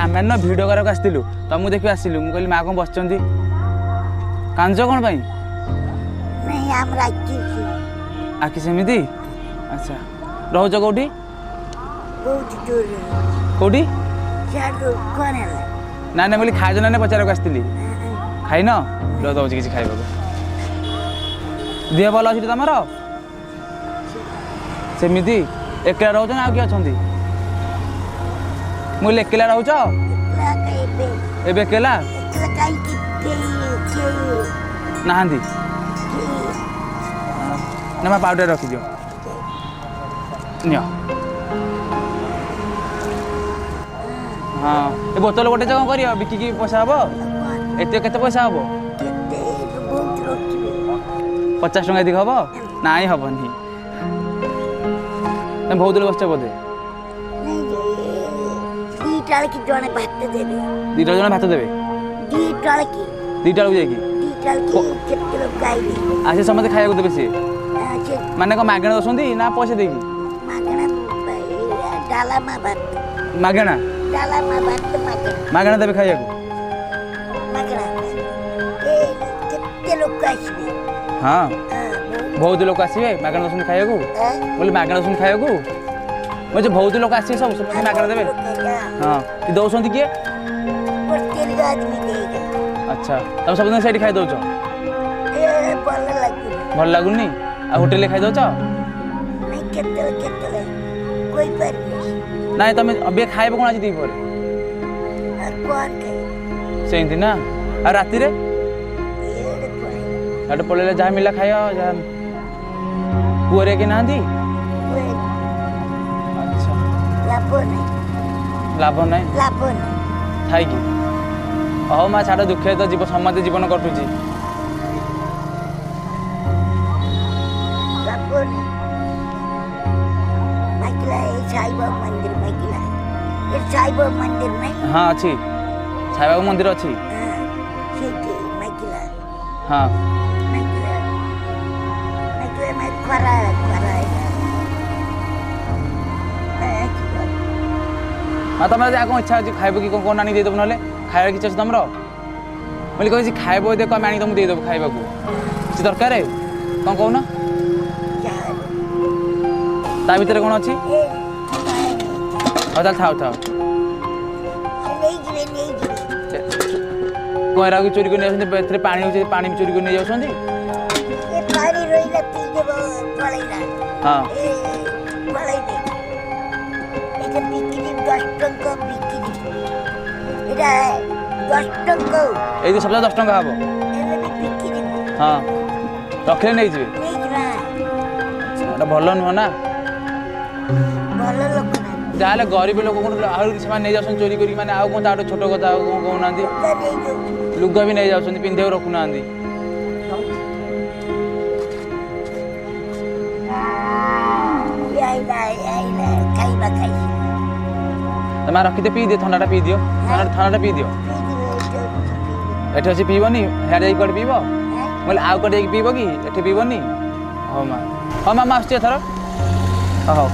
आम न भिड कराक आसलु तुमको देखिए आसलु मुझे माँ कौन बस कांज कौन पाई आखि सेमती अच्छा रोज कौटी कौटी ना ना बोली खाई ना पचार को आसती खाई न दौर किसी खाइबा देह भल अच्छी तुम सेमती एकला रोच ना किए अच्छा मुझे एकला रोच एबे एकला नहांती ना मैं पाउडर रखी दियो नियो हाँ ये बोतल गोटे जगह कर बिकी पैसा हम एत के पैसा हम 50 टका दी हम ना हेनी तुम बहुत लोग बस बोधे दीटा जन भात देवे दीटा आसे समझे खाया देवे सी माने कौन मागणा दौरान ना पैसा देगी मागणा मागणा देवे खाया हाँ बहुत लोग आसवे मागणा दौरान खाया बोले मागणा दौरान खाया मुझे बहुत लोग आसवे सब मागणा देवे हाँ कि दौरान किए अच्छा तुम सब दिन से खाई दौच भल लगुनि आ होटेल खाई दौच ना तुम अभी खाइब कौन आज दीपर से ना आ राति पलैले जहाँ मिला खाइ पुअरे कि ना अच्छा लाभ ना थाई कि हाँ माँ छाड़ दुखे तो जीव समाज जीवन कटुची हाँ अच्छी साई बाबा मंदिर अच्छी हाँ हाँ तुम कौन इच्छा अच्छी खाइब कि कौन आनी देदेव ना खाया कि तुम बोली कही खाइब देख आम आनी तुमको देदेव खाइबा किसी दरकार कौन कहना ता भीतर कौन अच्छी हाँ थाओ थाओ कोयरा को चोरी कर पानी पानी चोरी कर नहीं जाऊँ हाँ ये सब 10 टका हम हाँ रखले नहीं जी भल नुह ना जहाँ गरीब लोक नहीं जाऊँ चोरी कर मैंने आउ कौन ताठ छोट कथा कहना लुगा भी नहीं जाऊँ पिंधे रखुना तुम रखी पी दियो ठंडा पी दियो ठंडा पी दियो एठी अच्छी पीबनी हेड जाइए कौटे पीब बोले आउ कौटे पीब कि एठी पीबनी हाँ माँ हाँ माँ आसुची एथर हाँ